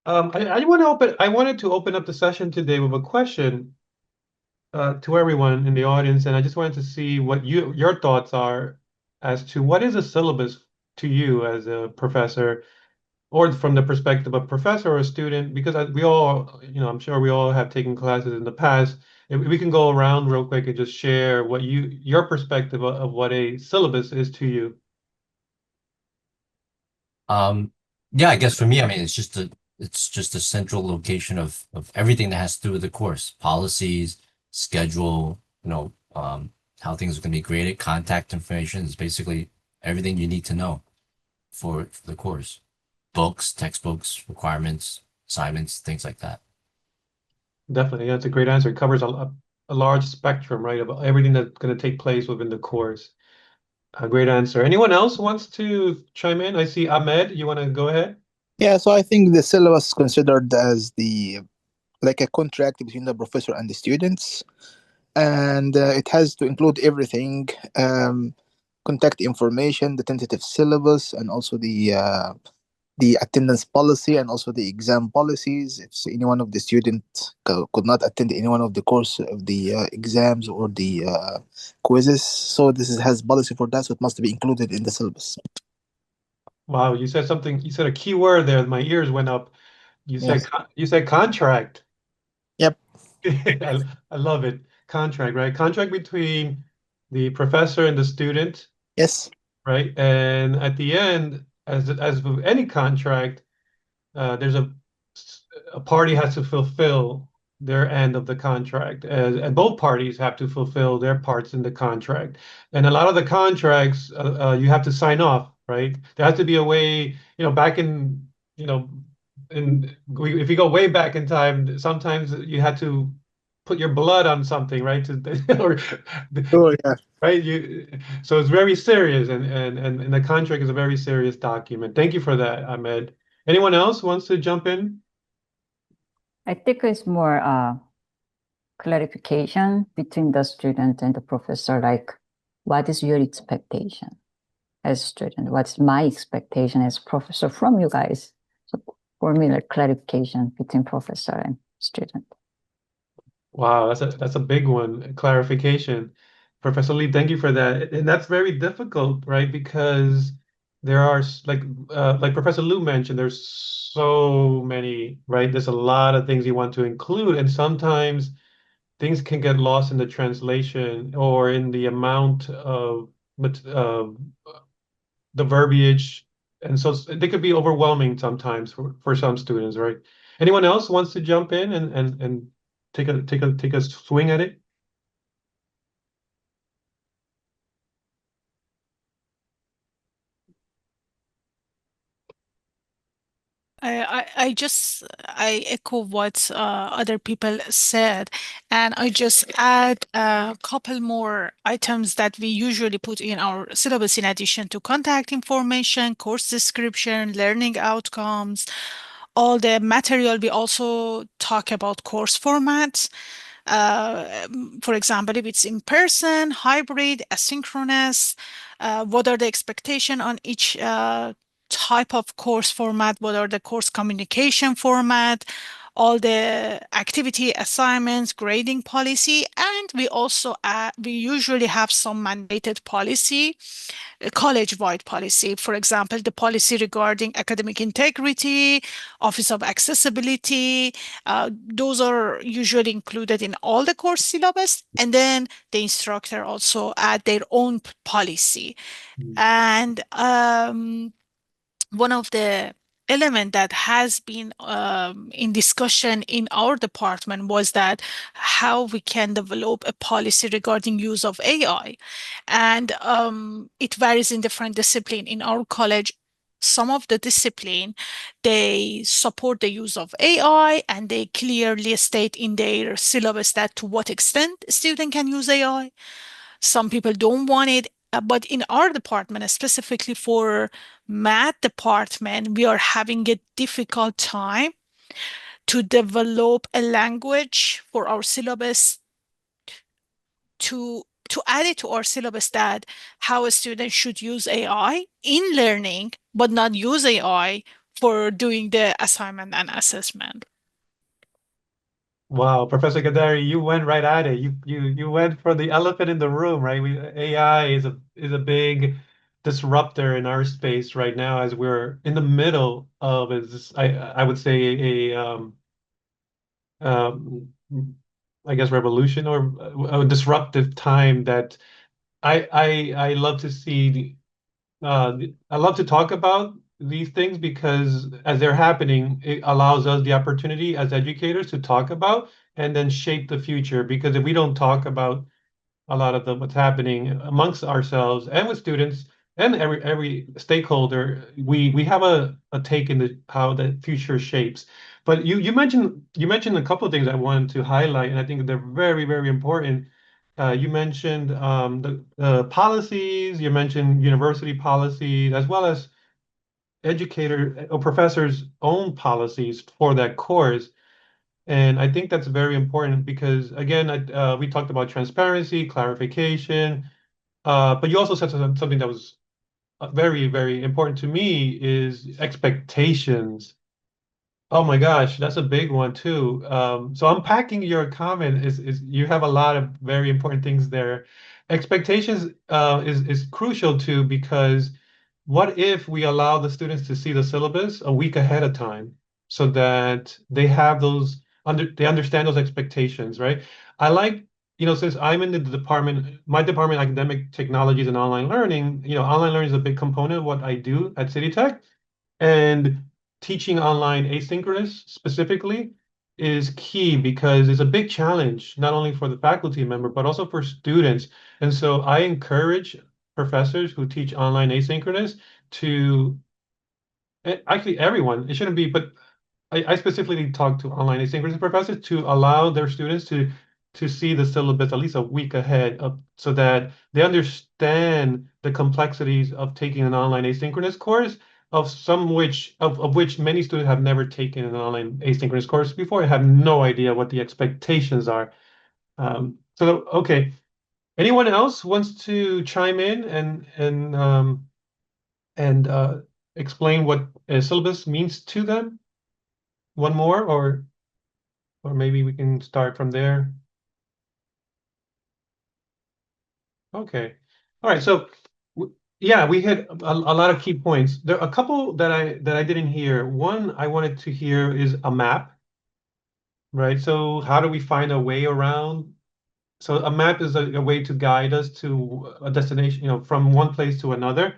I wanted to open up the session today with a question to everyone in the audience, and I just wanted to see what your thoughts are as to what is a syllabus to you as a professor, or from the perspective of a professor or a student, because we all, I'm sure we all have taken classes in the past. If we can go around real quick and just share what your perspective of what a syllabus is to you. Um, yeah, I guess for me, I mean, it's just a central location of everything that has to do with the course, policies, schedule, how things are going to be graded, contact information is basically everything you need to know for the course. Books, textbooks, requirements, assignments, things like that. Definitely, that's a great answer. It covers a large spectrum, right, of everything that's going to take place within the course. A great answer. Anyone else wants to chime in? I see Ahmed. You want to go ahead? Yeah, so I think the syllabus is considered as the like a contract between the professor and the students, and it has to include everything: contact information, the tentative syllabus, and also the attendance policy, and also the exam policies. If any one of the student could not attend any one of the course of the exams or the quizzes, so has policy for that, so it must be included in the syllabus. Wow, you said something. You said a key word there. My ears went up. Yeah. You said contract. Yep. I love it. Contract, right? Contract between the professor and the student, Yes. right? And at the end, as with any contract, there's a party has to fulfill their end of the contract, and both parties have to fulfill their parts in the contract. And a lot of the contracts, you have to sign off, right? There has to be a way, back in, if you go way back in time, sometimes you had to put your blood on something, right? Or Oh yeah. right? So it's very serious, and the contract is a very serious document. Thank you for that, Ahmed. Anyone else wants to jump in? I think it's more clarification between the student and the professor, like what is your expectation as a student? What's my expectation as professor from you guys? So for me, like clarification between professor and student. Wow, that's a big one. Clarification. Professor Lee, thank you for that. And that's very difficult, right? Because there are like Professor Liu mentioned, there's so many, right? There's a lot of things you want to include, and sometimes things can get lost in the translation or in the amount of the verbiage, and so they could be overwhelming sometimes for some students, right? Anyone else wants to jump in and take a swing at it? I echo what other people said, and I just add a couple more items that we usually put in our syllabus in addition to contact information, course description, learning outcomes, all the material. We also talk about course formats. For example, if it's in person, hybrid, asynchronous, what are the expectation on each type of course format, what are the course communication format, all the activity assignments, grading policy, and we usually have some mandated policy, college-wide policy. For example, the policy regarding academic integrity, Office of Accessibility, those are usually included in all the course syllabus, and then the instructor also add their own policy. Mm. And one of the element that has been in discussion in our department was that how we can develop a policy regarding use of AI. And it varies in different discipline. In our college, some of the discipline, they support the use of AI, and they clearly state in their syllabus that to what extent a student can use AI. Some people don't want it. But in our department, specifically for math department, we are having a difficult time to develop a language for our syllabus to add it to our syllabus that how a student should use AI in learning, but not use AI for doing the assignment and assessment. Wow, Professor Gadari, you went right at it. You went for the elephant in the room, right? AI is a big disruptor in our space right now as we're in the middle of I would say um I guess revolution or a disruptive time that I love to see I love to talk about these things because as they're happening, it allows us the opportunity as educators to talk about and then shape the future. Because if we don't talk about a lot of what's happening amongst ourselves and with students and every stakeholder, we have a take in how the future shapes. But you mentioned a couple of things I wanted to highlight, and I think they're very, very important. You mentioned the policies, you mentioned university policies, as well as educator or professors' own policies for that course. And I think that's very important because, again, we talked about transparency, clarification, but you also said something that was very, very important to me is expectations. Oh my gosh, that's a big one too. So unpacking your comment is you have a lot of very important things there. Expectations is crucial too because what if we allow the students to see the syllabus a week ahead of time so that they have they understand those expectations, right? I like, since I'm in the department, my department, academic technologies and online learning, online learning is a big component of what I do at City Tech. And teaching online asynchronous specifically is key because it's a big challenge, not only for the faculty member, but also for students. And so I encourage professors who teach online asynchronous to actually everyone, it shouldn't be, but I specifically talk to online asynchronous professors to allow their students to see the syllabus at least a week ahead so that they understand the complexities of taking an online asynchronous course of which many students have never taken an online asynchronous course before and have no idea what the expectations are. So okay, anyone else wants to chime in and explain what a syllabus means to them? One more, or maybe we can start from there. Okay. All right. So yeah, we hit a lot of key points. There are a couple that I didn't hear. One I wanted to hear is a map, right? So how do we find a way around? So a map is a way to guide us to a destination, from one place to another.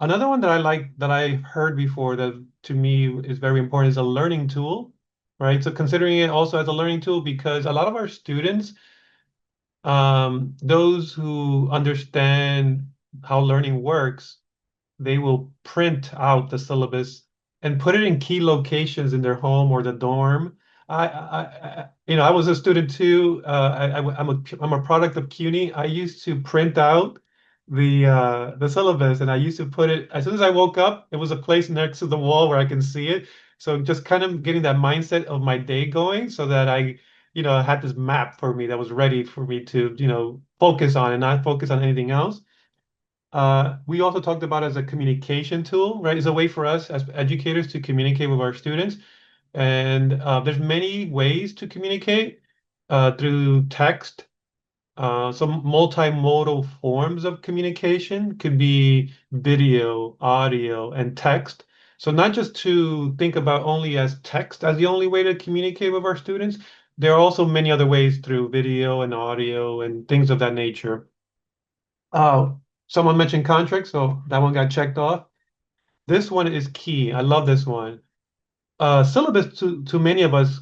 Another one that I like that I heard before that to me is very important is a learning tool, right? So considering it also as a learning tool because a lot of our students, those who understand how learning works, they will print out the syllabus and put it in key locations in their home or the dorm. I was a student too. I'm a product of CUNY. I used to print out the syllabus, and I used to put it as soon as I woke up. It was a place next to the wall where I can see it. So just kind of getting that mindset of my day going, so that I had this map for me that was ready for me to focus on and not focus on anything else. We also talked about as a communication tool, right? It's a way for us as educators to communicate with our students. And there's many ways to communicate through text. Some multimodal forms of communication could be video, audio, and text. So not just to think about only as text as the only way to communicate with our students. There are also many other ways through video and audio and things of that nature. Someone mentioned contracts, so that one got checked off. This one is key. I love this one. Syllabus to many of us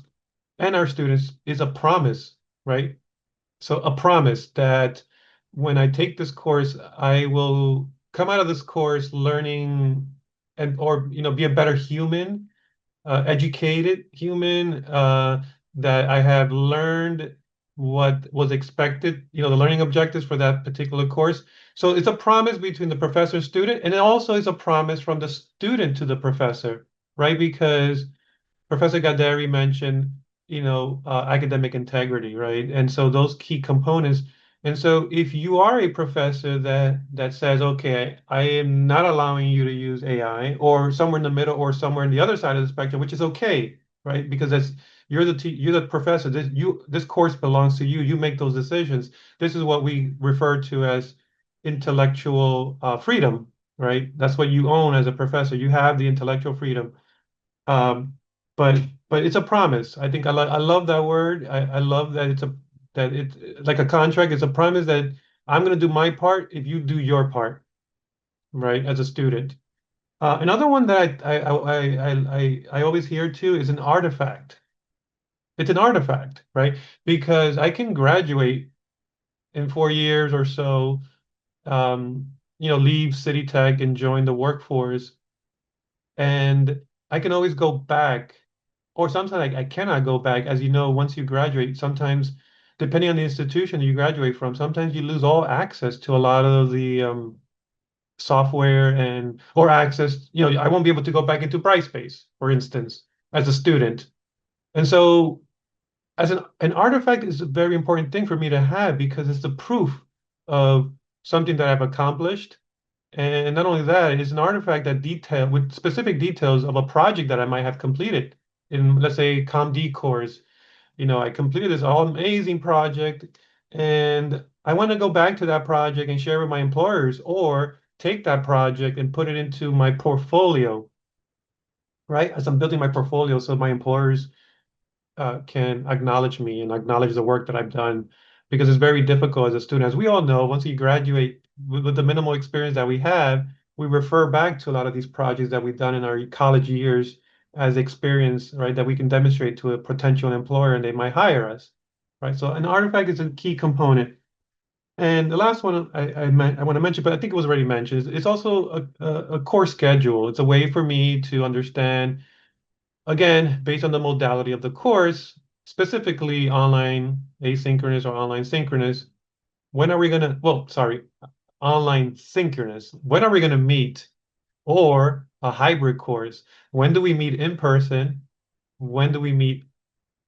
and our students is a promise, right? So a promise that when I take this course, I will come out of this course learning or be a better human, educated human, that I have learned what was expected, the learning objectives for that particular course. So it's a promise between the professor and student, and it also is a promise from the student to the professor, right? Because Professor Gaderi mentioned, academic integrity, right? And so those key components, And so if you are a professor that says, okay, I am not allowing you to use AI, or somewhere in the middle, or somewhere in the other side of the spectrum, which is okay, right? Because that's you're the professor. This course belongs to you. You make those decisions. This is what we refer to as intellectual freedom, right? That's what you own as a professor. You have the intellectual freedom. Um, but but it's a promise. I think I love that word. I love that it's like a contract. It's a promise that I'm going to do my part if you do your part, right? As a student. Another one that I always hear too is an artifact. It's an artifact, right? Because I can graduate in 4 years or so, leave City Tech and join the workforce, and I can always go back, or sometimes I cannot go back. As you know, once you graduate, sometimes, depending on the institution you graduate from, sometimes you lose all access to a lot of the software and or access. I won't be able to go back into Brightspace, for instance, as a student. And so, as an artifact is a very important thing for me to have because it's the proof of something that I've accomplished. And not only that, it's an artifact that detail with specific details of a project that I might have completed in, let's say, ComD course. I completed this all amazing project, and I want to go back to that project and share with my employers, or take that project and put it into my portfolio, right? As I'm building my portfolio, so my employers can acknowledge me and acknowledge the work that I've done, because it's very difficult as a student. As we all know, once you graduate with the minimal experience that we have, we refer back to a lot of these projects that we've done in our college years as experience, right? That we can demonstrate to a potential employer and they might hire us, right? So an artifact is a key component. And the last one I want to mention, but I think it was already mentioned, is it's also a course schedule. It's a way for me to understand, again, based on the modality of the course, specifically online asynchronous or online synchronous, when are we going to, well, sorry, online synchronous, when are we going to meet? Or a hybrid course, when do we meet in person? When do we meet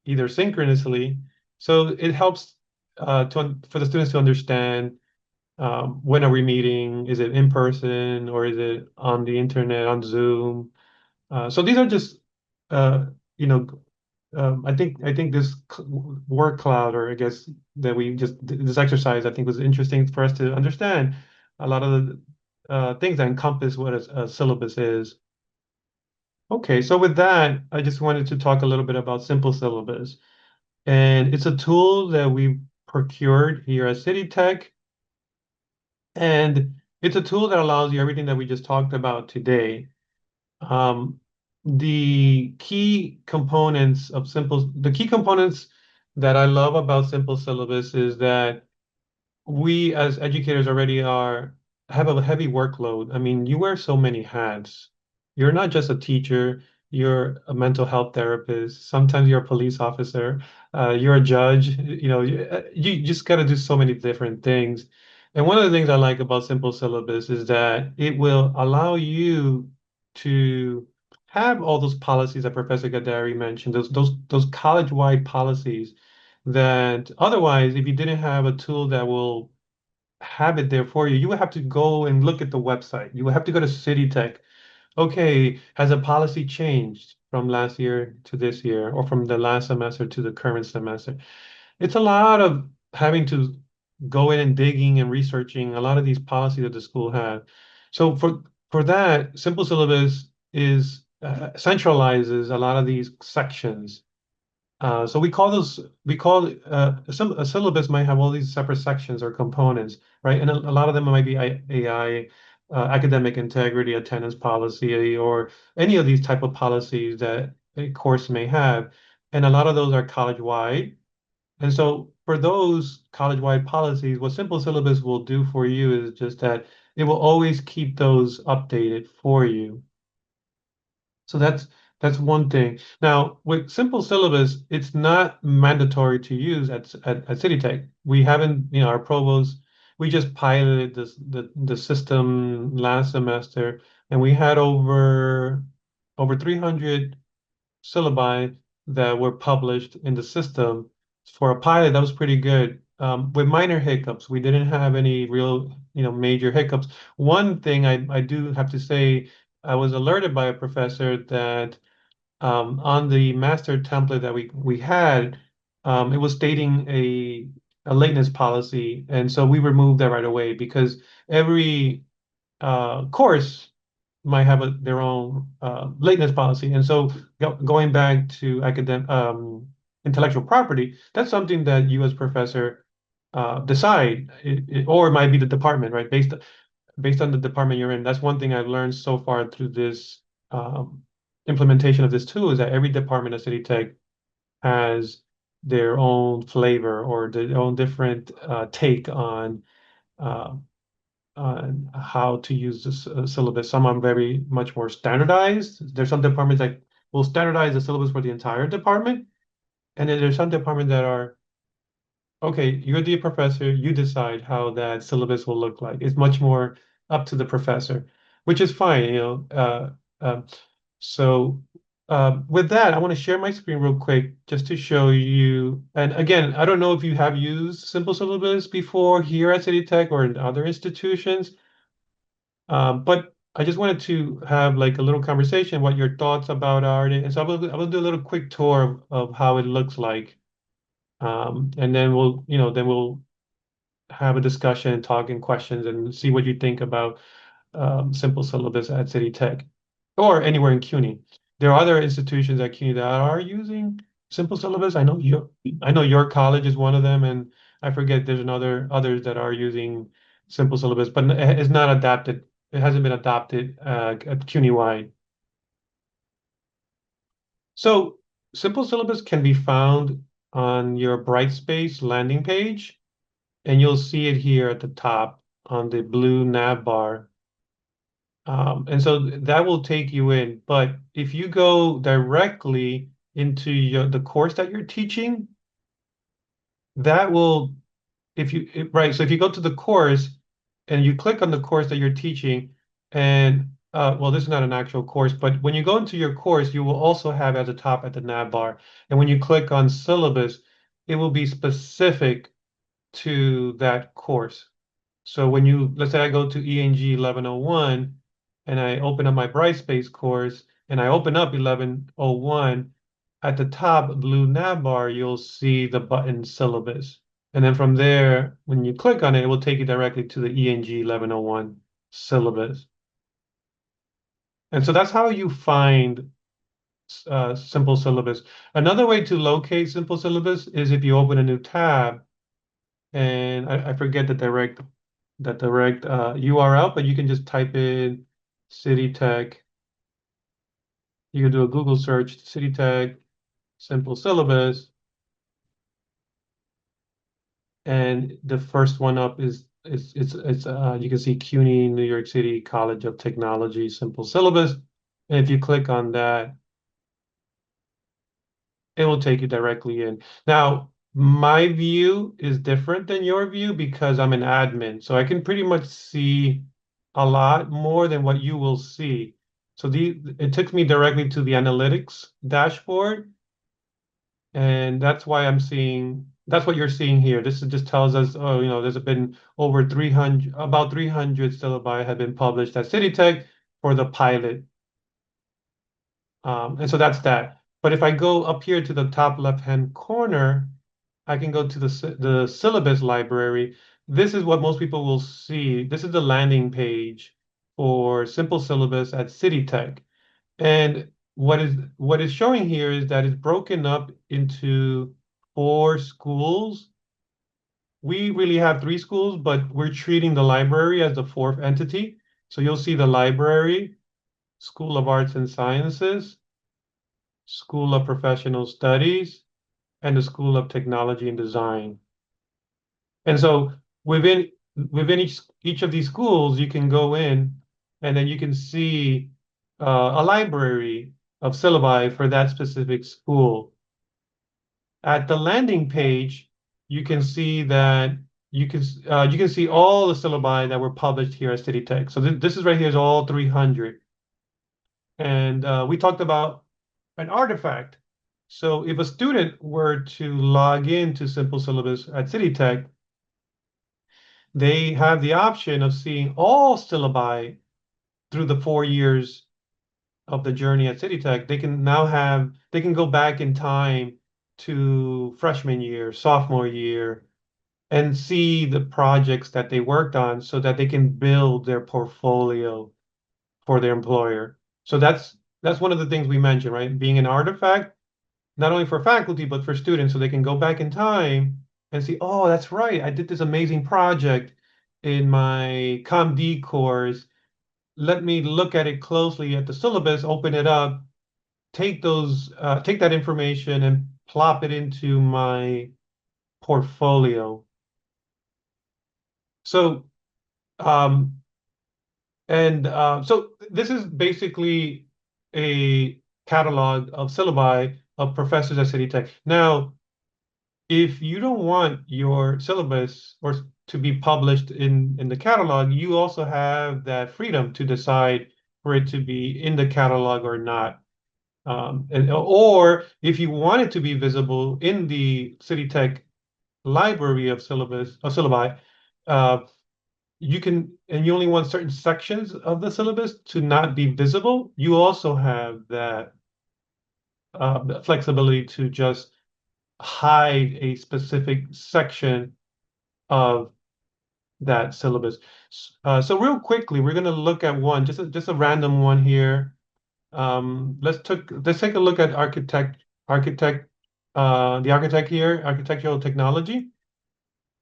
either synchronously? So it helps for the students to understand, when are we meeting? Is it in person or is it on the internet, on Zoom? So these are just, uh, you know, I think this word cloud, or I guess that we just this exercise, I think was interesting for us to understand a lot of the things that encompass what a syllabus is. Okay, so with that, I just wanted to talk a little bit about Simple Syllabus, and it's a tool that we procured here at City Tech, and it's a tool that allows you everything that we just talked about today. Um, the key components that I love about Simple Syllabus is that we as educators already have a heavy workload. I mean, you wear so many hats. You're not just a teacher, you're a mental health therapist, sometimes you're a police officer, you're a judge, you just got to do so many different things. And one of the things I like about Simple Syllabus is that it will allow you to have all those policies that Professor Gadari mentioned, those college-wide policies that otherwise, if you didn't have a tool that will have it there for you, you would have to go and look at the website. You would have to go to City Tech. Okay, has a policy changed from last year to this year, or from the last semester to the current semester? It's a lot of having to go in and digging and researching a lot of these policies that the school have. So for that, Simple Syllabus is centralizes a lot of these sections. So a syllabus might have all these separate sections or components, right? And a lot of them might be AI, academic integrity, attendance policy, or any of these type of policies that a course may have. And a lot of those are college-wide. And so for those college-wide policies, what Simple Syllabus will do for you is just that it will always keep those updated for you. So that's one thing. Now, with Simple Syllabus, it's not mandatory to use at City Tech. We haven't, our provost, we just piloted the system last semester, and we had over 300 syllabi that were published in the system for a pilot. That was pretty good. with minor hiccups. We didn't have any real, major hiccups. One thing I do have to say, I was alerted by a professor that on the master template that we had, it was stating a lateness policy, and so we removed that right away because every course might have their own lateness policy. And so going back to academic intellectual property, that's something that you as professor decide, or it might be the department, right? Based on the department you're in. That's one thing I've learned so far through this implementation of this tool is that every department of City Tech has their own flavor or their own different take uh, on how to use this syllabus. Some are very much more standardized. There's some departments that will standardize the syllabus for the entire department. And then there's some departments that are, okay, you're the professor, you decide how that syllabus will look like. It's much more up to the professor, which is fine, So with that, I want to share my screen real quick just to show you. And again, I don't know if you have used Simple Syllabus before here at City Tech or in other institutions, but I just wanted to have like a little conversation, what your thoughts about are. And so I will do a little quick tour of how it looks like. And then we'll have a discussion, talk and questions, and see what you think about Simple Syllabus at City Tech or anywhere in CUNY. There are other institutions at CUNY that are using Simple Syllabus. I know your college is one of them, and I forget there's others that are using Simple Syllabus, but it's not adapted. It hasn't been adopted at CUNY-wide. So Simple Syllabus can be found on your Brightspace landing page, and you'll see it here at the top on the blue nav bar. And so that will take you in. But if you go directly into the course that you're teaching, that will, right, so if you go to the course and you click on the course that you're teaching, and well, this is not an actual course, but when you go into your course, you will also have at the top at the nav bar. And when you click on syllabus, it will be specific to that course. So when let's say I go to ENG 1101 and I open up my Brightspace course and I open up 1101, at the top blue nav bar, you'll see the button syllabus. And then from there, when you click on it, it will take you directly to the ENG 1101 syllabus. And so that's how you find Simple Syllabus. Another way to locate Simple Syllabus is if you open a new tab, and I forget the direct URL, but you can just type in City Tech. You can do a Google search, City Tech, Simple Syllabus. And the first one up is you can see CUNY, New York City College of Technology, Simple Syllabus. And if you click on that, it will take you directly in. Now, my view is different than your view because I'm an admin, so I can pretty much see a lot more than what you will see. So it took me directly to the analytics dashboard, and that's why that's what you're seeing here. This just tells us, there's been over 300, about 300 syllabi have been published at City Tech for the pilot. And so that's that. But if I go up here to the top left-hand corner, I can go to the syllabus library. This is what most people will see. This is the landing page for Simple Syllabus at City Tech. And what is showing here is that it's broken up into 4 schools. We really have 3 schools, but we're treating the library as the 4th entity. So you'll see the library, School of Arts and Sciences, School of Professional Studies, and the School of Technology and Design. And so within each of these schools, you can go in and then you can see a library of syllabi for that specific school. At the landing page, you can see that you can see all the syllabi that were published here at City Tech. So this is right here is all 300. And we talked about an artifact. So if a student were to log into Simple Syllabus at CityTech, they have the option of seeing all syllabi through the 4 years of the journey at CityTech. They can go back in time to freshman year, sophomore year, and see the projects that they worked on so that they can build their portfolio for their employer. So that's one of the things we mentioned, right? Being an artifact, not only for faculty, but for students, so they can go back in time and see, oh, that's right, I did this amazing project in my ComD course. Let me look at it closely at the syllabus, open it up, take that information and plop it into my portfolio. So, so this is basically a catalog of syllabi of professors at City Tech. Now, if you don't want your syllabus or to be published in the catalog, you also have that freedom to decide for it to be in the catalog or not. Or if you want it to be visible in the City Tech library of syllabi, you can, and you only want certain sections of the syllabus to not be visible, you also have that flexibility to just hide a specific section of that syllabus. So real quickly, we're going to look at one, just a random one here. Let's take a look at the architect here, architectural technology,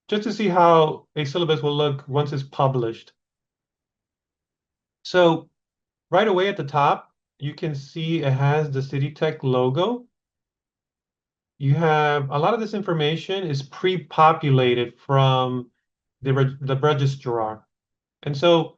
just to see how a syllabus will look once it's published. So right away at the top, you can see it has the City Tech logo. You have a lot of this information is pre-populated from the registrar. And so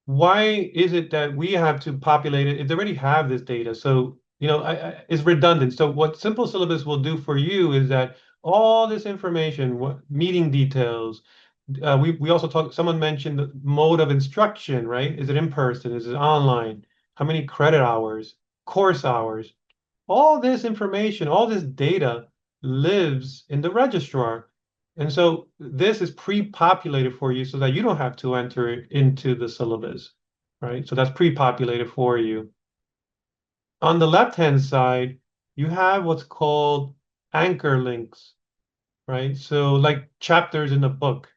why is it that we have to populate it if they already have this data? So, it's redundant. So what Simple Syllabus will do for you is that all this information, what meeting details, we also talked, someone mentioned the mode of instruction, right? Is it in person? Is it online? How many credit hours, course hours? All this information, all this data lives in the registrar. And so this is pre-populated for you so that you don't have to enter it into the syllabus, right? So that's pre-populated for you. On the left-hand side, you have what's called anchor links, right? So like chapters in a book.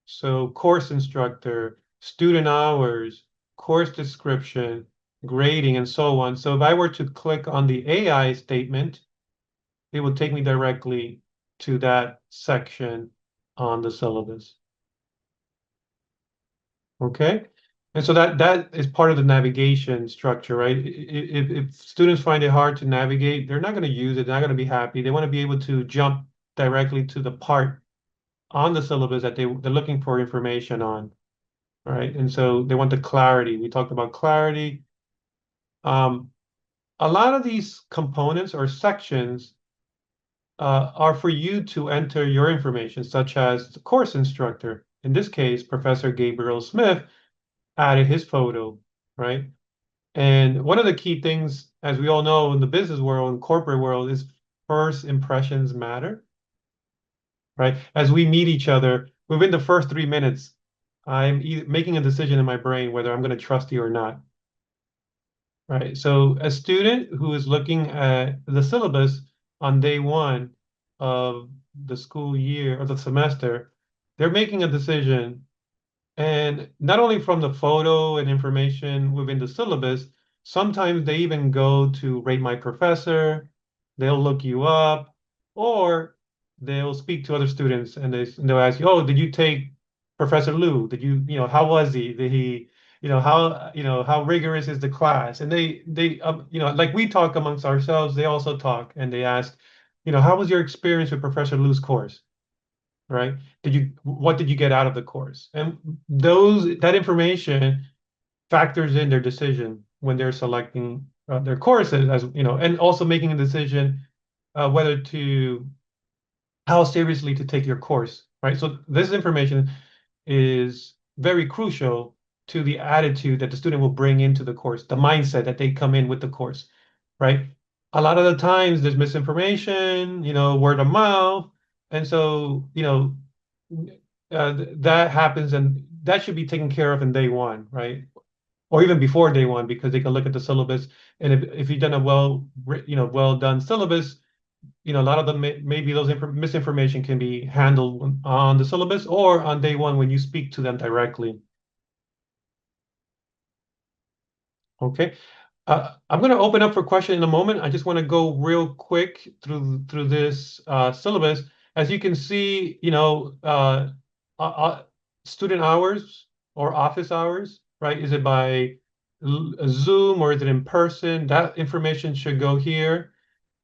So course instructor, student hours, course description, grading, and so on. So if I were to click on the AI statement, it would take me directly to that section on the syllabus. Okay? And so that is part of the navigation structure, right? If students find it hard to navigate, they're not going to use it, they're not going to be happy. They want to be able to jump directly to the part on the syllabus that they're looking for information on, right? And so they want the clarity. We talked about clarity. A lot of these components or sections are for you to enter your information, such as the course instructor. In this case, Professor Gabriel Smith added his photo, right? And one of the key things, as we all know in the business world and corporate world, is first impressions matter, right? As we meet each other, within the first 3 minutes, I'm making a decision in my brain whether I'm going to trust you or not, right? So a student who is looking at the syllabus on day one of the school year or the semester, they're making a decision. And not only from the photo and information within the syllabus, sometimes they even go to Rate My Professor, they'll look you up, or they'll speak to other students and they'll ask you, oh, did you take Professor Liu? Did you, how was he? Did he, how rigorous is the class? And they like we talk amongst ourselves, they also talk and they ask, how was your experience with Professor Liu's course? Right? What did you get out of the course? And that information factors in their decision when they're selecting their courses, as and also making a decision how seriously to take your course, right? So this information is very crucial to the attitude that the student will bring into the course, the mindset that they come in with the course, right? a lot of the times there's misinformation, word of mouth. And so, that happens, and that should be taken care of in day one, right? Or even before day one, because they can look at the syllabus. And if you've done a well done syllabus, a lot of them maybe those misinformation can be handled on the syllabus or on day one when you speak to them directly. Okay. I'm going to open up for question in a moment. I just want to go real quick through this syllabus. As you can see, student hours or office hours, right? Is it by Zoom or is it in person? That information should go here.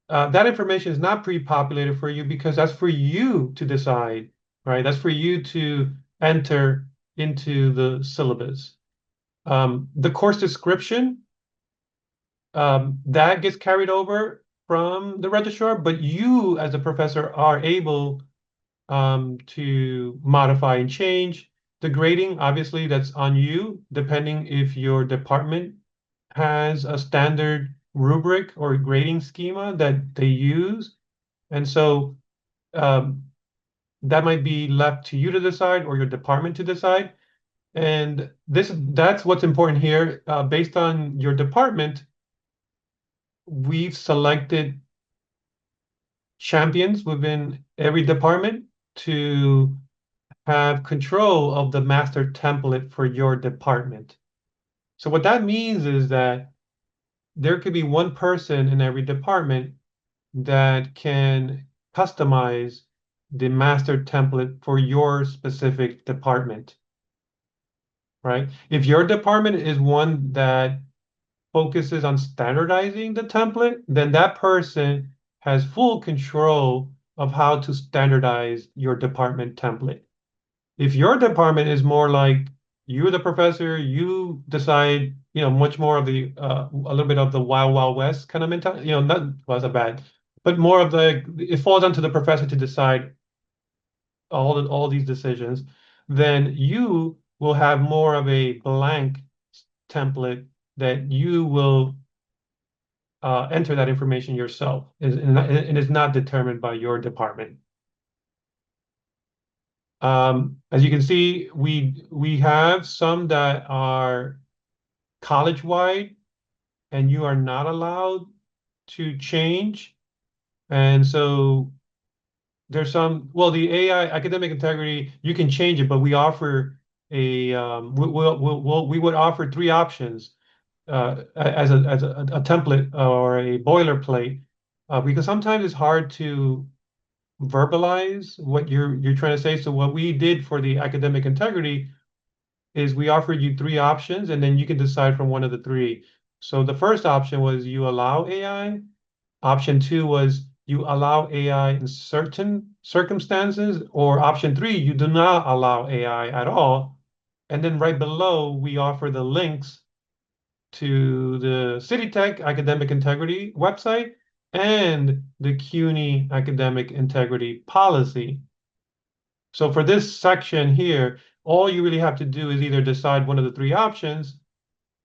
That information is not pre-populated for you because that's for you to decide, right? That's for you to enter into the syllabus. The course description, that gets carried over from the registrar, but you as a professor are able to modify and change. The grading, obviously, that's on you, depending if your department has a standard rubric or grading schema that they use. And so that might be left to you to decide or your department to decide. And that's what's important here. Based on your department, we've selected champions within every department to have control of the master template for your department. So what that means is that there could be one person in every department that can customize the master template for your specific department, right? If your department is one that focuses on standardizing the template, then that person has full control of how to standardize your department template. If your department is more like you're the professor, you decide, much more of the a little bit of the wild, wild west kind of mentality, not was a bad, but more of it falls onto the professor to decide all these decisions, then you will have more of a blank template that you will enter that information yourself, and it's not determined by your department. As you can see, we have some that are college-wide, and you are not allowed to change. And so there's some, well, the AI academic integrity, you can change it, but we offer we would offer 3 options as a template or a boilerplate, because sometimes it's hard to verbalize what you're trying to say. So what we did for the academic integrity is we offered you 3 options, and then you can decide from one of the 3. So the first option was you allow AI. Option 2 was you allow AI in certain circumstances, or option 3, you do not allow AI at all. And then right below, we offer the links to the City Tech Academic Integrity website and the CUNY Academic Integrity Policy. So for this section here, all you really have to do is either decide one of the 3 options,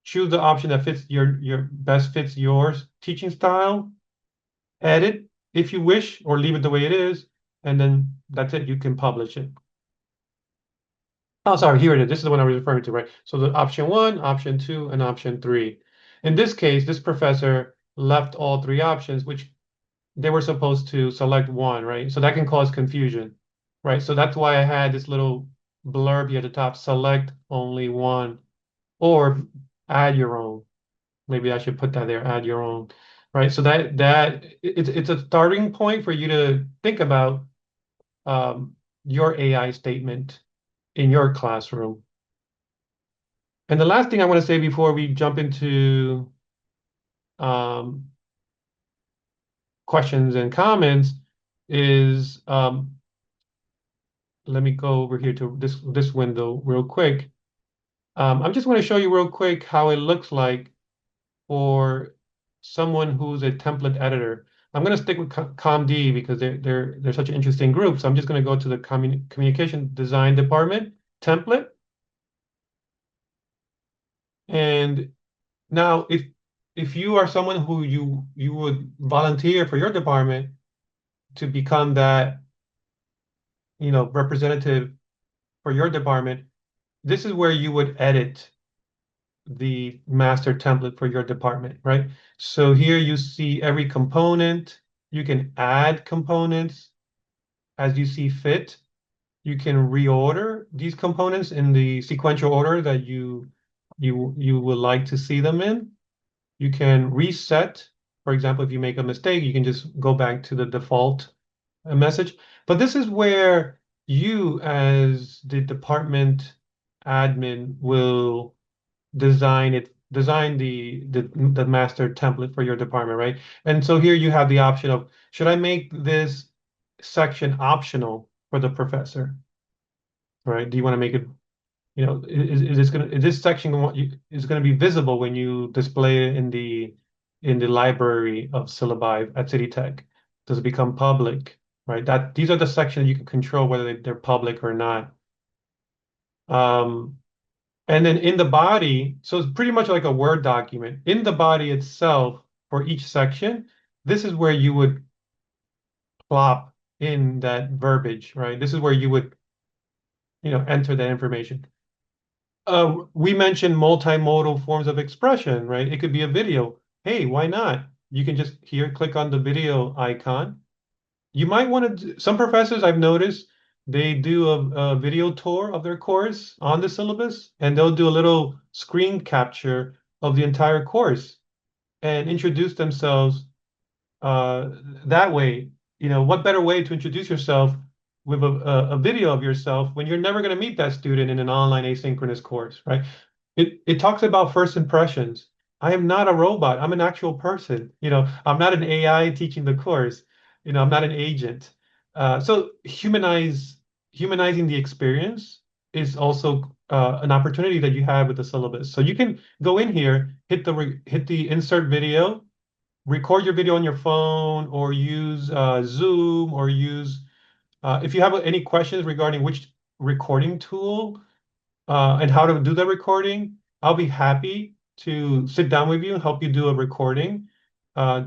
choose the option that fits your best fits your teaching style, edit if you wish, or leave it the way it is, and then that's it. You can publish it. Oh, sorry, here it is. This is the one I was referring to, right? So the option 1, option 2, and option 3. In this case, this professor left all 3 options, which they were supposed to select one, right? So that can cause confusion, right? So that's why I had this little blurb here at the top, select only one, or add your own. Maybe I should put that there, add your own, right? So that it's a starting point for you to think about your AI statement in your classroom. And the last thing I want to say before we jump into questions and comments is, let me go over here to this window real quick. I just want to show you real quick how it looks like for someone who's a template editor. I'm going to stick with ComD because they're such an interesting group. So I'm just going to go to the communication design department template. And now if you are someone who you would volunteer for your department to become that, representative for your department, this is where you would edit the master template for your department, right? So here you see every component. You can add components as you see fit. You can reorder these components in the sequential order that you would like to see them in. You can reset. For example, if you make a mistake, you can just go back to the default message. But this is where you, as the department admin, will design the master template for your department, right? And so here you have the option of, should I make this section optional for the professor, right? Do you want to make it, is this section is going to be visible when you display it in the library of syllabi at City Tech? Does it become public, right? These are the sections you can control whether they're public or not. And then in the body, so it's pretty much like a Word document. In the body itself, for each section, this is where you would plop in that verbiage, right? This is where you would, enter that information. We mentioned multimodal forms of expression, right? It could be a video. Hey, why not? You can just here click on the video icon. You might want to, some professors I've noticed, they do a video tour of their course on the syllabus, and they'll do a little screen capture of the entire course and introduce themselves that way. What better way to introduce yourself with a video of yourself when you're never going to meet that student in an online asynchronous course, right? It talks about first impressions. I am not a robot. I'm an actual person. I'm not an AI teaching the course. I'm not an agent. So humanizing the experience is also an opportunity that you have with the syllabus. So you can go in here, hit the insert video, record your video on your phone, or use Zoom, or use if you have any questions regarding which recording tool and how to do the recording, I'll be happy to sit down with you and help you do a recording,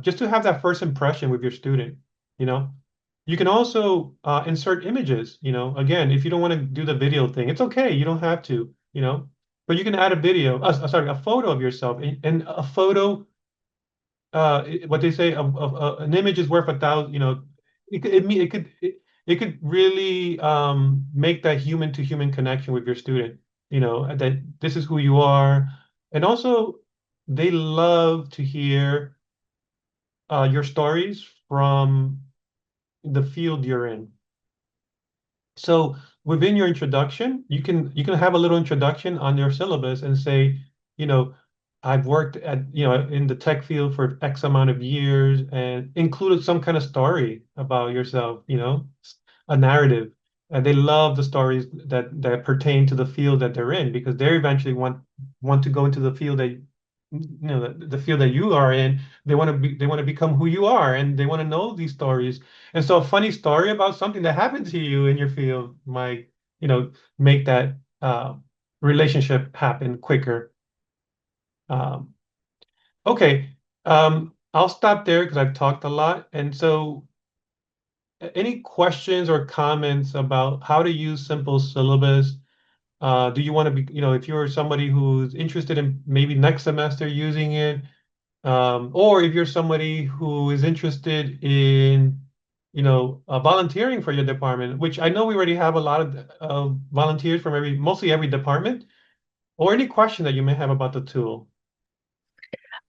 just to have that first impression with your student. You can also insert images. Again, if you don't want to do the video thing, it's okay. You don't have to. But you can add a video, sorry, a photo of yourself, and a photo. What they say, an image is worth 1,000. It could really make that human to human connection with your student. That this is who you are, and also they love to hear your stories from the field you're in. So within your introduction, you can have a little introduction on your syllabus and say, I've worked in the tech field for X amount of years, and included some kind of story about yourself, a narrative. And they love the stories that pertain to the field that they're in, because they eventually want to go into the field that the field that you are in. They want to become who you are, and they want to know these stories. And so a funny story about something that happened to you in your field might, make that relationship happen quicker. Okay, I'll stop there because I've talked a lot. And so any questions or comments about how to use Simple Syllabus? Do you want to be, if you're somebody who's interested in maybe next semester using it, or if you're somebody who is interested in, volunteering for your department, which I know we already have a lot of volunteers from mostly every department, or any question that you may have about the tool.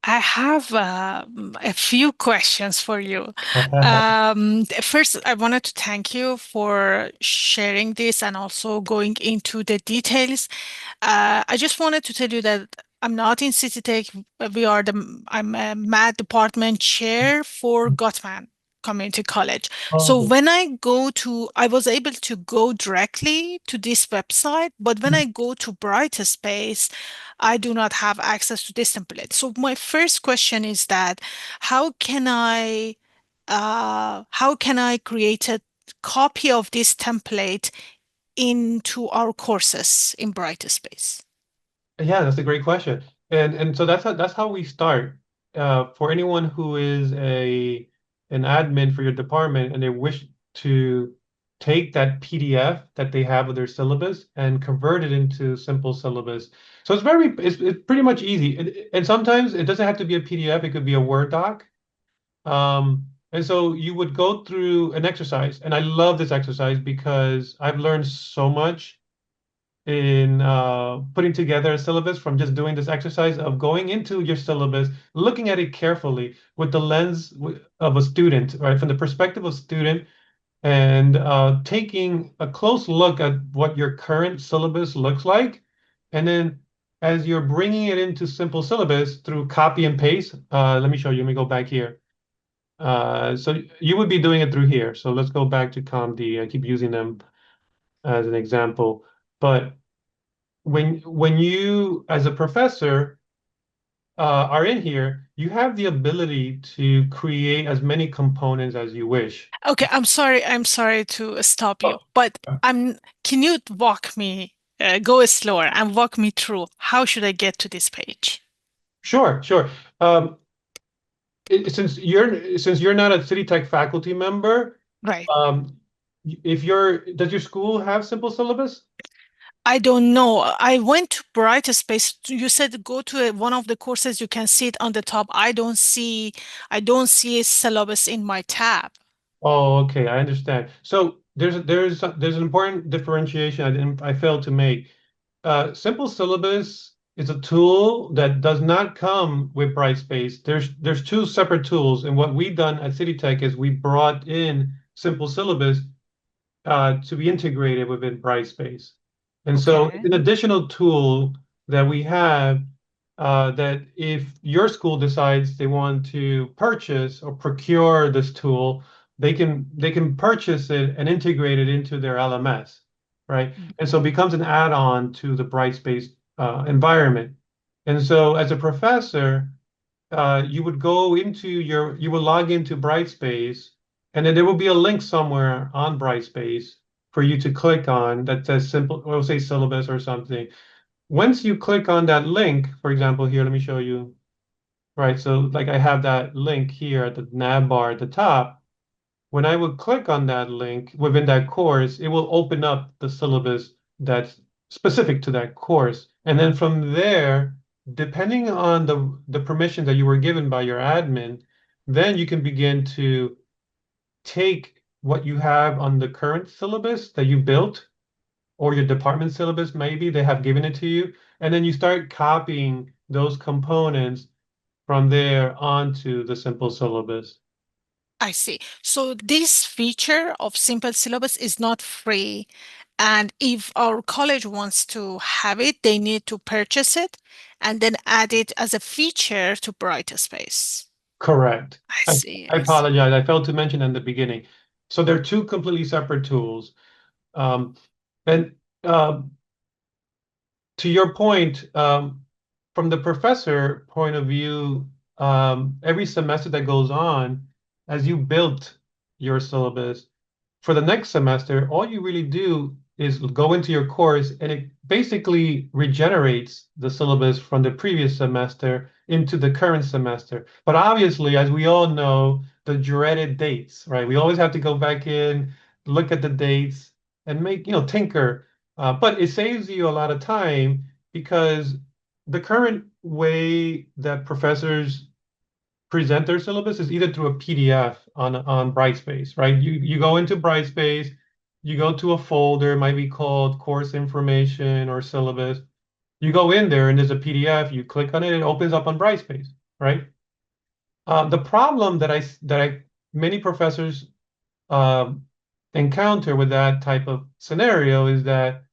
I have a few questions for you. First, I wanted to thank you for sharing this and also going into the details. I just wanted to tell you that I'm not in City Tech. I'm a math department chair for Gottman Community College. So Oh, when I was able to go directly to this website, but when I go to Brightspace, I do not have access to this template. So my first question is that how can I create a copy of this template into our courses in Brightspace? yeah, that's a great question. And so that's how we start. for anyone who is an admin for your department and they wish to take that PDF that they have of their syllabus and convert it into Simple Syllabus. So it's pretty much easy. And sometimes it doesn't have to be a PDF, it could be a Word doc. And so you would go through an exercise, and I love this exercise because I've learned so much in putting together a syllabus from just doing this exercise of going into your syllabus, looking at it carefully with the lens of a student, right? From the perspective of a student, and taking a close look at what your current syllabus looks like. And then as you're bringing it into Simple Syllabus through copy and paste, let me show you. Let me go back here. So you would be doing it through here. So let's go back to ComD. I keep using them as an example. But when you, as a professor, are in here, you have the ability to create as many components as you wish. Okay, I'm sorry to stop you, Oh, but can you walk me, go slower and walk me through how should I get to this page? Sure. Since you're not a City Tech faculty member, Right. does your school have Simple Syllabus? I don't know. I went to Brightspace. You said go to one of the courses. You can see it on the top. I don't see a syllabus in my tab. Oh, okay, I understand. So there's an important differentiation I failed to make. Simple Syllabus is a tool that does not come with Brightspace. There's two separate tools, and what we've done at City Tech is we brought in Simple Syllabus to be integrated within Brightspace. And so Okay. an additional tool that we have that if your school decides they want to purchase or procure this tool, they can purchase it and integrate it into their LMS, right? And so it becomes an add-on to the Brightspace environment. And so as a professor, you would you would log into Brightspace, and then there will be a link somewhere on Brightspace for you to click on that says simple, or say syllabus or something. Once you click on that link, for example, here, let me show you. Right, so like I have that link here at the nav bar at the top. When I would click on that link within that course, it will open up the syllabus that's specific to that course. And then from there, depending on the permission that you were given by your admin, then you can begin to take what you have on the current syllabus that you built, or your department syllabus, maybe they have given it to you, and then you start copying those components from there onto the Simple Syllabus. I see. So this feature of Simple Syllabus is not free. And if our college wants to have it, they need to purchase it and then add it as a feature to Brightspace. Correct. I see. I I see. apologize. I failed to mention in the beginning. So they're two completely separate tools. And to your point, from the professor point of view, every semester that goes on, as you built your syllabus, for the next semester, all you really do is go into your course and it basically regenerates the syllabus from the previous semester into the current semester. But obviously, as we all know, the dreaded dates, right? We always have to go back in, look at the dates and tinker. But it saves you a lot of time because the current way that professors present their syllabus is either through a PDF on Brightspace, right? You go into Brightspace, you go to a folder, might be called course information or syllabus. You go in there and there's a PDF, you click on it, it opens up on Brightspace, right? The problem that many professors encounter with that type of scenario is that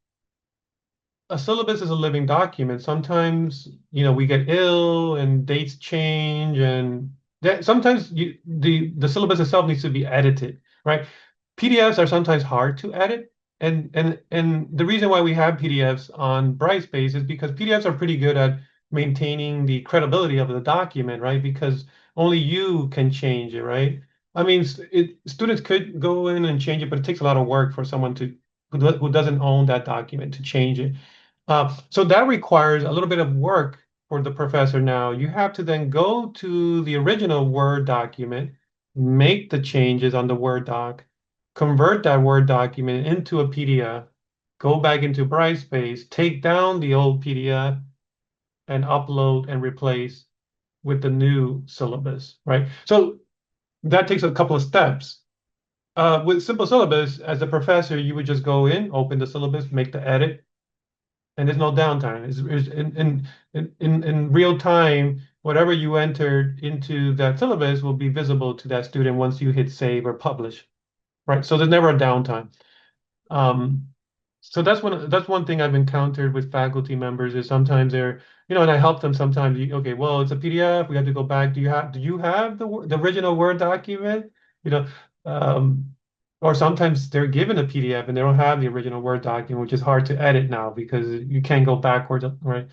a syllabus is a living document. Sometimes, we get ill and dates change, and that sometimes the syllabus itself needs to be edited, right? PDFs are sometimes hard to edit, and the reason why we have PDFs on Brightspace is because PDFs are pretty good at maintaining the credibility of the document, right? Because only you can change it, right? I mean, students could go in and change it, but it takes a lot of work for someone who doesn't own that document to change it. So that requires a little bit of work for the professor now, you have to then go to the original Word document, make the changes on the Word doc, convert that Word document into a PDF, go back into Brightspace, take down the old PDF, and upload and replace with the new syllabus, right? So that takes a couple of steps. With Simple Syllabus, as a professor, you would just go in, open the syllabus, make the edit, and there's no downtime. It's in real time, whatever you entered into that syllabus will be visible to that student once you hit save or publish, right? So there's never a downtime. So that's one thing I've encountered with faculty members is sometimes they're, and I help them sometimes. Okay, well, it's a PDF. We have to go back. Do you have the original Word document? You know, or sometimes they're given a PDF and they don't have the original Word document, which is hard to edit now because you can't go backwards, right?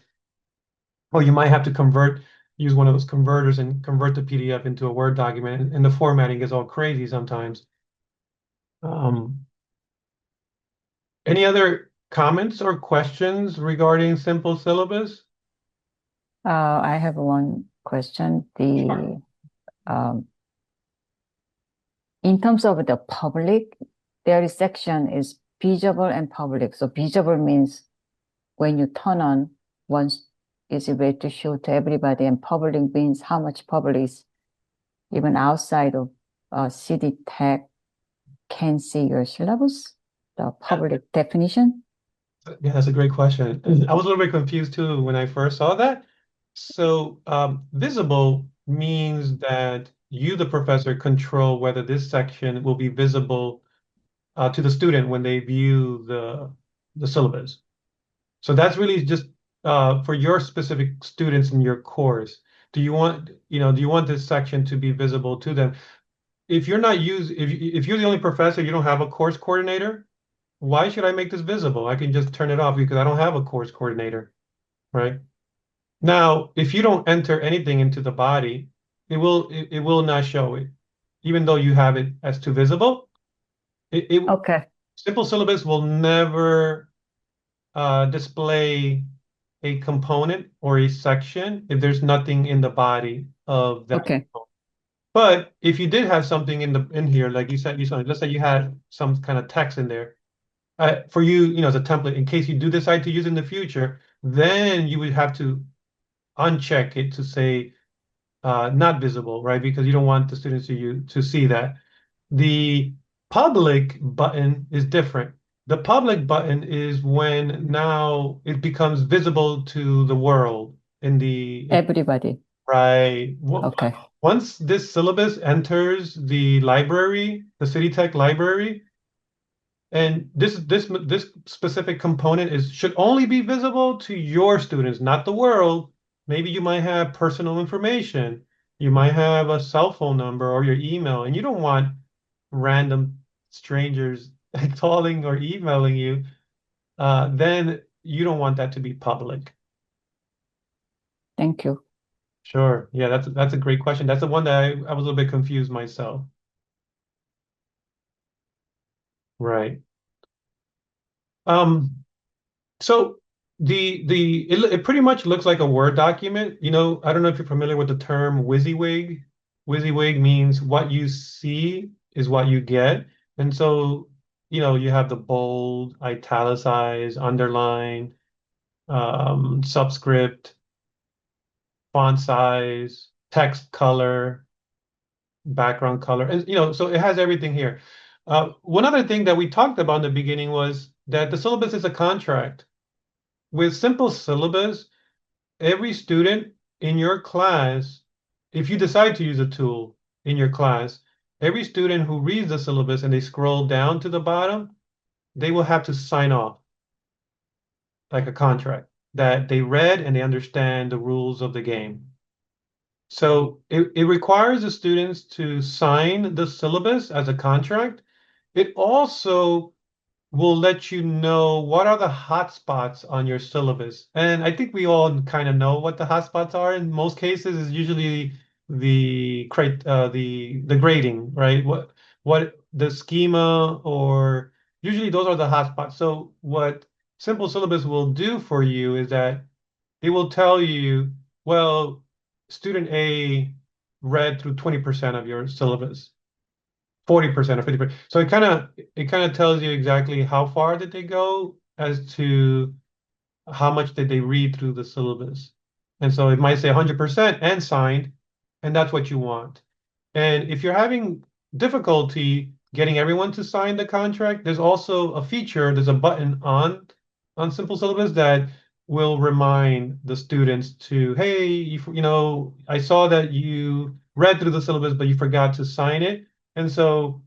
Or you might have to use one of those converters and convert the PDF into a Word document, and the formatting is all crazy sometimes. Any other comments or questions regarding Simple Syllabus? I have one question. In terms of the public, there is section is visible and public. So visible means when you turn on, once is able to show to everybody, and public means how much public is even outside of CD Tech can see your syllabus, the public definition. Yeah, that's a great question. I was a little bit confused too when I first saw that. So visible means that you, the professor, control whether this section will be visible to the student when they view the syllabus. So that's really just for your specific students in your course. Do you want this section to be visible to them? If you're the only professor, you don't have a course coordinator, why should I make this visible? I can just turn it off because I don't have a course coordinator, right? Now, if you don't enter anything into the body, it will not show it, even though you have it as to visible. Okay. Simple Syllabus will never display a component or a section if there's nothing in the body of that. Okay. Component. But if you did have something in here, like you said, let's say you had some kind of text in there, for you, as a template, in case you do decide to use it in the future, then you would have to uncheck it to say not visible, right? Because you don't want the students to see that. The public button is different. The public button is when now it becomes visible to the world Everybody. right. Okay. Once this syllabus enters the library, the City Tech library, and this specific component should only be visible to your students, not the world. Maybe you might have personal information. You might have a cell phone number or your email, and you don't want random strangers calling or emailing you. Then you don't want that to be public. Thank you. Sure. Yeah, that's a great question. That's the one that I was a little bit confused myself. Right. So it pretty much looks like a Word document. I don't know if you're familiar with the term WYSIWYG. WYSIWYG means what you see is what you get. And so, you have the bold, italicized, underline, subscript, font size, text color, background color. And, so it has everything here. One other thing that we talked about in the beginning was that the syllabus is a contract. With Simple Syllabus, every student in your class, if you decide to use a tool in your class, every student who reads the syllabus and they scroll down to the bottom, they will have to sign off like a contract that they read and they understand the rules of the game. So it requires the students to sign the syllabus as a contract. It also will let you know what are the hotspots on your syllabus. And I think we all kind of know what the hotspots are. In most cases, is usually the grading, right? What the schema, or usually those are the hotspots. So what Simple Syllabus will do for you is that it will tell you well, student A read through 20% of your syllabus, 40% or 50%. So it kind of tells you exactly how far did they go as to how much did they read through the syllabus. And so it might say 100% and signed, and that's what you want. And if you're having difficulty getting everyone to sign the contract, there's also a feature, there's a button on Simple Syllabus that will remind the students to, hey, you know, I saw that you read through the syllabus, but you forgot to sign it. And so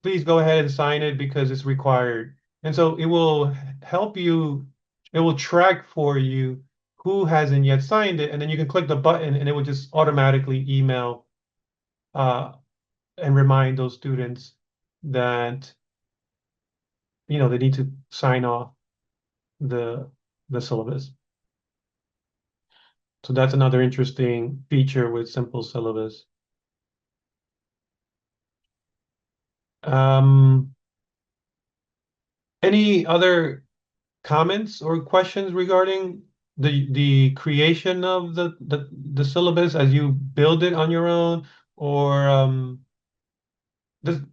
please go ahead and sign it because it's required. And so it will help you, it will track for you who hasn't yet signed it, and then you can click the button and it will just automatically email uh, and remind those students that they need to sign off the syllabus. So that's another interesting feature with Simple Syllabus. Any other comments or questions regarding the creation of the syllabus as you build it on your own, or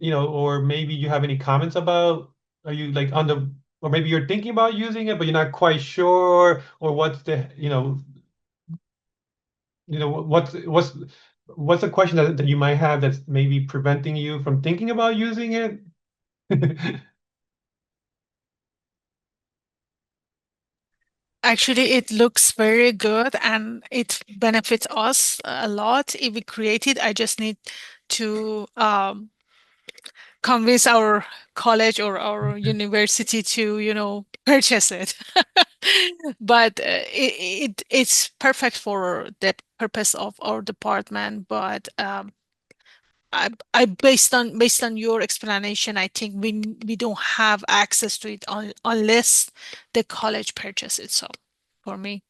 or maybe you have any comments about, are you like or maybe you're thinking about using it, but you're not quite sure, or what's the, what's the question that you might have that's maybe preventing you from thinking about using it? Actually, it looks very good and it benefits us a lot if we create it. I just need to convince our college or our university to purchase it. But it's perfect for the purpose of our department. But I based on your explanation, I think we don't have access to it unless the college purchase it. So for me,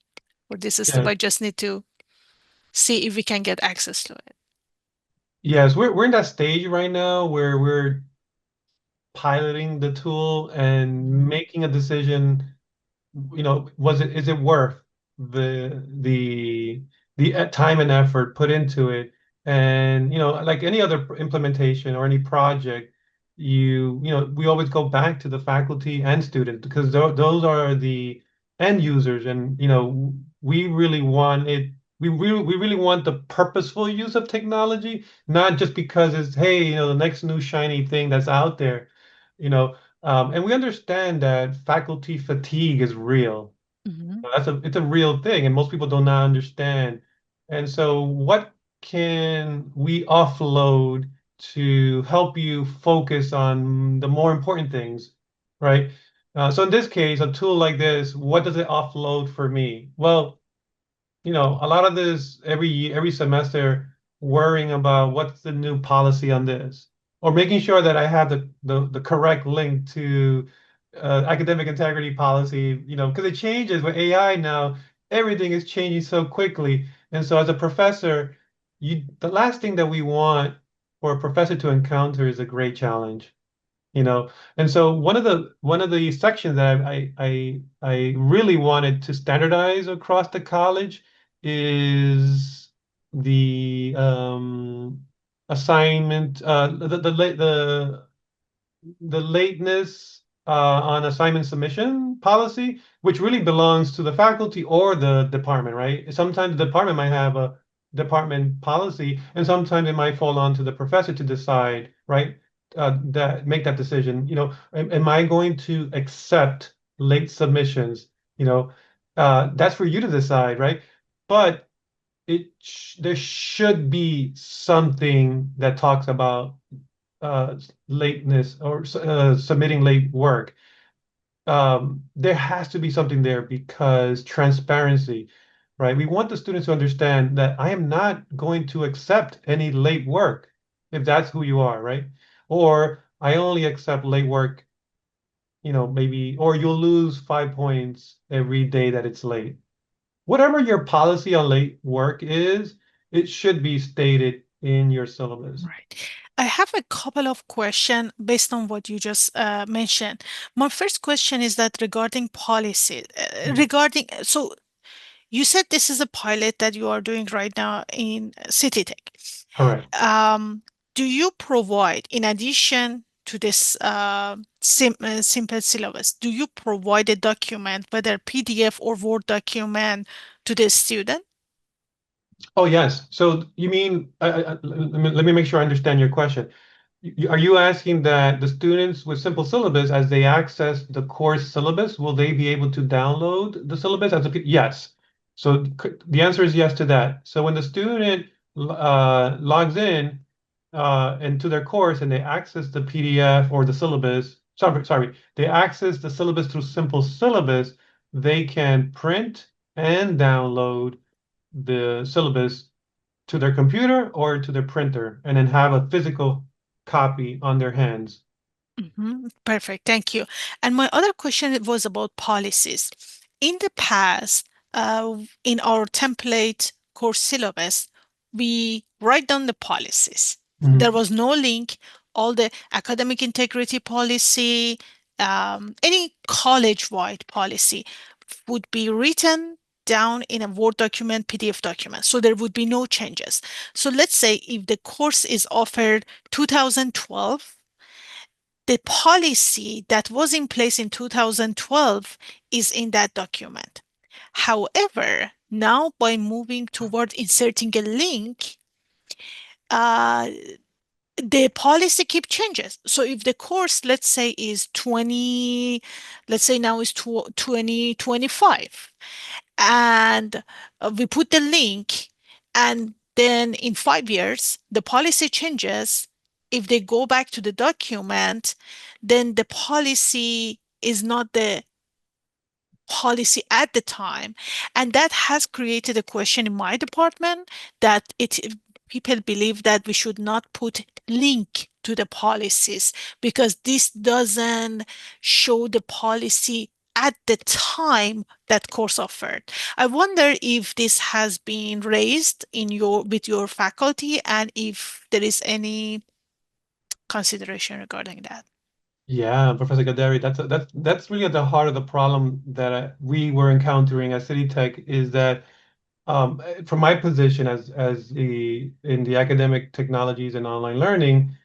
for this step, Yeah. I just need to see if we can get access to it. Yes, we're in that stage right now where we're piloting the tool and making a decision, is it worth the time and effort put into it? And like any other implementation or any project, we always go back to the faculty and students because those are the end users, and we really want it. We really want the purposeful use of technology, not just because it's, hey, the next new shiny thing that's out there, you know. And we understand that faculty fatigue is real. Mhm. It's a real thing, and most people do not understand. And so, what can we offload to help you focus on the more important things, right? So in this case, a tool like this, what does it offload for me? Well, a lot of this every semester, worrying about what's the new policy on this, or making sure that I have the correct link to academic integrity policy, because it changes with AI now. Everything is changing so quickly. And so as a professor, the last thing that we want for a professor to encounter is a great challenge. And so one of the sections that I really wanted to standardize across the college is the assignment, the lateness on assignment submission policy, which really belongs to the faculty or the department, right? Sometimes the department might have a department policy, and sometimes it might fall on to the professor to decide, right? That make that decision. Am I going to accept late submissions? That's for you to decide, right? But there should be something that talks about lateness or submitting late work. There has to be something there because transparency, right? We want the students to understand that I am not going to accept any late work if that's who you are, right? Or I only accept late work, maybe, or you'll lose 5 points every day that it's late. Whatever your policy on late work is, it should be stated in your syllabus. Right. I have a couple of questions based on what you just mentioned. My first question is that regarding policy, so You said this is a pilot that you are doing right now in City Tech. Correct. Do you provide, in addition to this simple syllabus, do you provide a document, whether PDF or Word document, to the student? Oh, yes. So you mean, let me make sure I understand your question. Are you asking that the students with Simple Syllabus, as they access the course syllabus, will they be able to download the syllabus as a yes? So the answer is yes to that. So when the student logs in into their course and they access the PDF or the syllabus, sorry, they access the syllabus through Simple Syllabus, they can print and download the syllabus to their computer or to their printer and then have a physical copy on their hands. Perfect. Thank you. And my other question was about policies. In the past, in our template course syllabus, we write down the policies. There was no link. All the academic integrity policy, any college-wide policy would be written down in a Word document, PDF document. So there would be no changes. So let's say if the course is offered 2012, the policy that was in place in 2012 is in that document. However, now by moving toward inserting a link, the policy keep changes. So if the course, let's say, is 20, let's say now is 2025, and we put the link, and then in 5 years, the policy changes. If they go back to the document, then the policy is not the policy at the time. And that has created a question in my department that people believe that we should not put link to the policies because this doesn't show the policy at the time that course offered. I wonder if this has been raised in with your faculty and if there is any consideration regarding that. Yeah, Professor Gaderi, that's really at the heart of the problem that we were encountering at City Tech is that from my position as in the academic technologies and online learning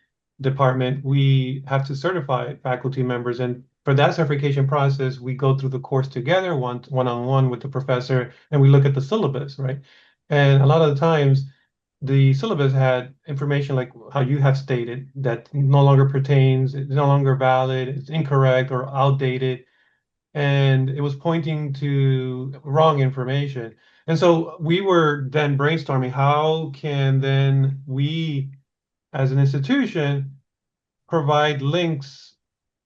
department, we have to certify faculty members, and for that certification process, we go through the course together, one-on-one with the professor, and we look at the syllabus, right? And a lot of the times, the syllabus had information like how you have stated that no longer pertains, it's no longer valid, it's incorrect or outdated, and it was pointing to wrong information. And so we were then brainstorming how can then we, as an institution, provide links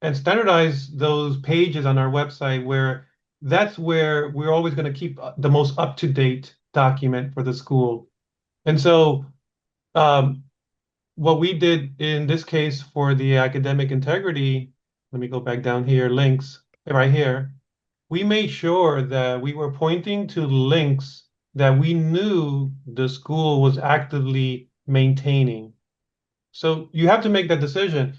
and standardize those pages on our website where that's where we're always going to keep the most up-to-date document for the school. And so what we did in this case for the academic integrity, let me go back down here, links right here. We made sure that we were pointing to links that we knew the school was actively maintaining. So you have to make that decision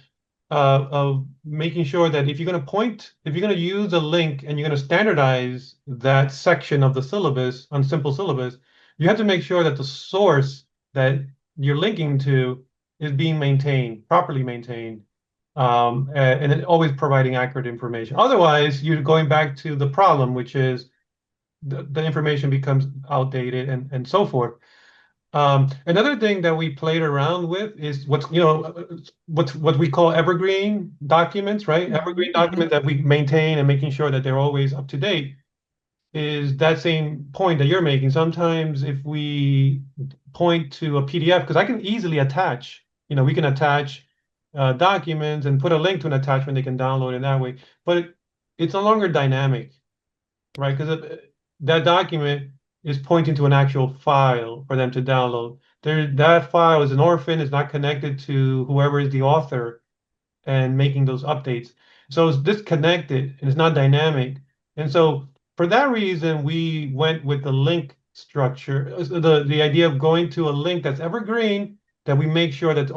of making sure that if you're going to use a link and you're going to standardize that section of the syllabus on Simple Syllabus, you have to make sure that the source that you're linking to is being maintained, properly maintained, and then always providing accurate information. Otherwise, you're going back to the problem, which is the information becomes outdated and so forth. Another thing that we played around with is what we call evergreen documents, right? Evergreen documents that we maintain and making sure that they're always up to date is that same point that you're making. Sometimes if we point to a PDF, because I can easily attach, we can attach documents and put a link to an attachment they can download in that way, but it's no longer dynamic, right? Because that document is pointing to an actual file for them to download. That file is an orphan, it's not connected to whoever is the author and making those updates. So it's disconnected and it's not dynamic. And so for that reason, we went with the link structure, the idea of going to a link that's evergreen, that we make sure that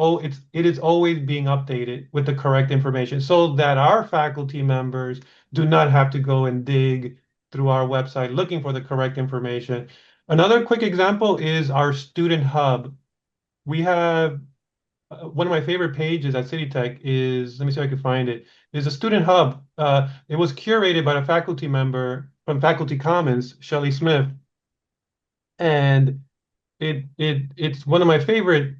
it is always being updated with the correct information so that our faculty members do not have to go and dig through our website looking for the correct information. Another quick example is our student hub. We have one of my favorite pages at City Tech is, let me see if I can find it, is a student hub. It was curated by a faculty member from Faculty Commons, Shelley Smith. And it's one of my favorite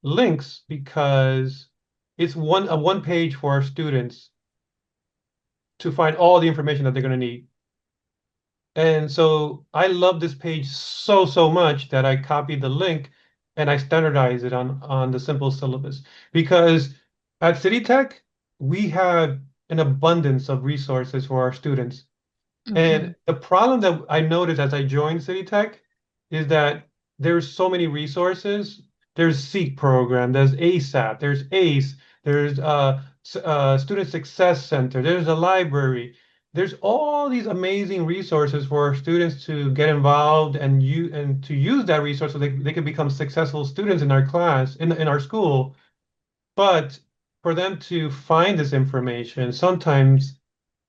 links because it's a one page for our students to find all the information that they're going to need. And so I love this page so much that I copied the link and I standardized it on the Simple Syllabus. Because at City Tech, we have an abundance of resources for our students. And the problem that I noticed as I joined City Tech is that there's so many resources. There's SEEK program, there's ASAP, there's ACE, there's Student Success Center, there's a library. There's all these amazing resources for students to get involved and to use that resource so they can become successful students in our class, in our school. But for them to find this information, sometimes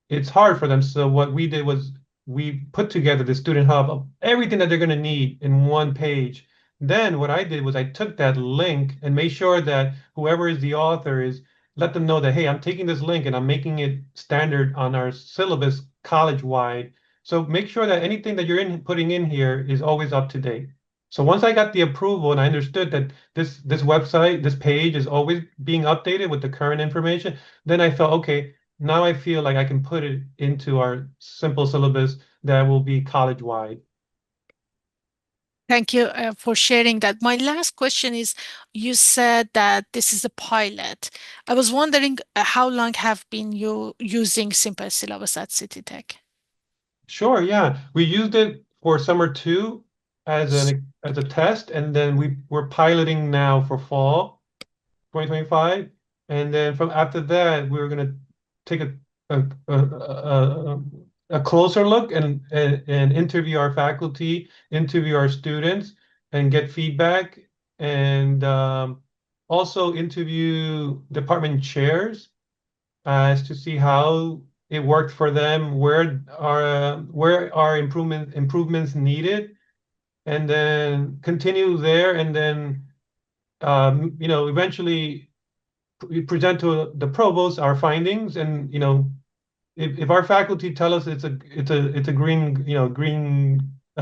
it's hard for them. So what we did was we put together the student hub of everything that they're going to need in one page. Then what I did was I took that link and made sure that whoever is the author is let them know that, hey, I'm taking this link and I'm making it standard on our syllabus college-wide. So make sure that anything that you're putting in here is always up to date. So once I got the approval and I understood that this website, this page is always being updated with the current information, then I felt, okay, now I feel like I can put it into our Simple Syllabus that will be college-wide. Thank you for sharing that. My last question is, you said that this is a pilot. I was wondering how long have been you using Simple Syllabus at City Tech? Sure, yeah. We used it for summer 2 as a test, and then we're piloting now for fall 2025. And then from after that, we're gonna take a closer look and interview our faculty, interview our students, and get feedback, and also interview department chairs as to see how it worked for them, where are improvements needed, and then continue there, and then eventually we present to the provost our findings, and if our faculty tell us it's a green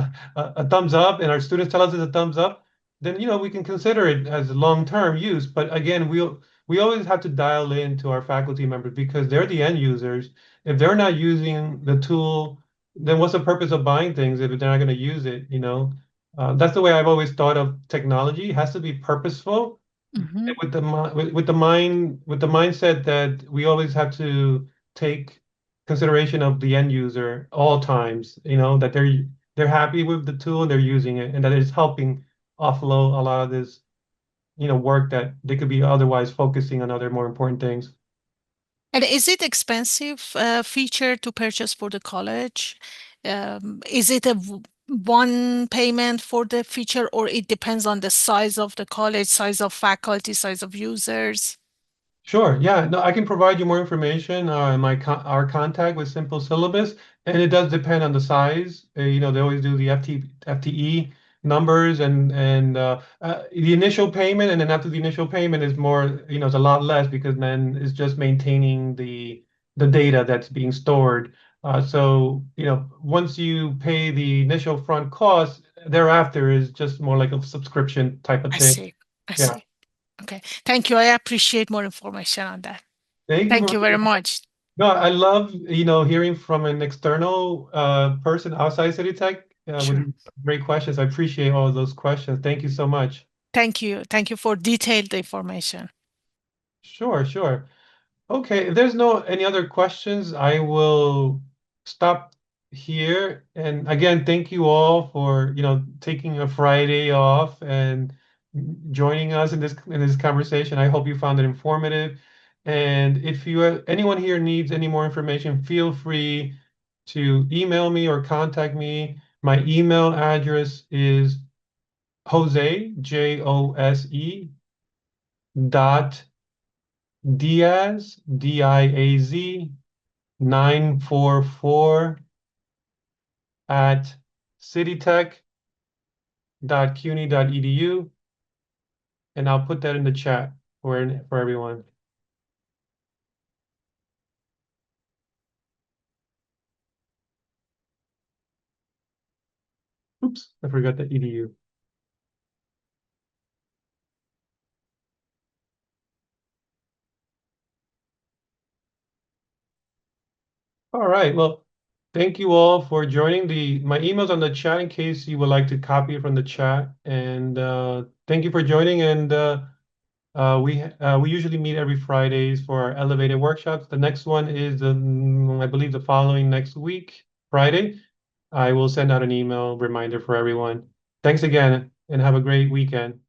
a thumbs up, and our students tell us it's a thumbs up, then we can consider it as long-term use. But again, we always have to dial in to our faculty members because they're the end users. If they're not using the tool, then what's the purpose of buying things if they're not going to use it? That's the way I've always thought of technology. It has to be purposeful with the mindset that we always have to take consideration of the end user all times, that they're happy with the tool and they're using it, and that it's helping offload a lot of this, work that they could be otherwise focusing on other more important things. And is it expensive feature to purchase for the college? Is it a one payment for the feature, or it depends on the size of the college, size of faculty, size of users? Sure. Yeah. No, I can provide you more information on our contact with Simple Syllabus, and it does depend on the size. They always do the FTE numbers, and the initial payment, and then after the initial payment is more, it's a lot less because then it's just maintaining the data that's being stored. So once you pay the initial front cost, thereafter is just more like a subscription type of I thing. see. I Yeah. see. Okay. Thank you. I appreciate more information on that. Thank Thank you you very much. No, I love, hearing from an external person outside City Tech Sure. with great questions. I appreciate all of those questions. Thank you so much. Thank you. Thank you for detailed information. Sure, sure. Okay, if there's no any other questions, I will stop here. And again, thank you all for, taking a Friday off and joining us in this conversation. I hope you found it informative. And if anyone here needs any more information, feel free to email me or contact me. My email address is Jose, Jose, dot Diaz, Diaz, 944 at citytech.cuny.edu, and I'll put that in the chat for everyone. Oops, I forgot the edu. All right, well, thank you all for joining. My email's on the chat in case you would like to copy it from the chat. And thank you for joining. And we usually meet every Fridays for our elevatED workshops. The next one is, I believe, the following next week, Friday. I will send out an email reminder for everyone. Thanks again, and have a great weekend.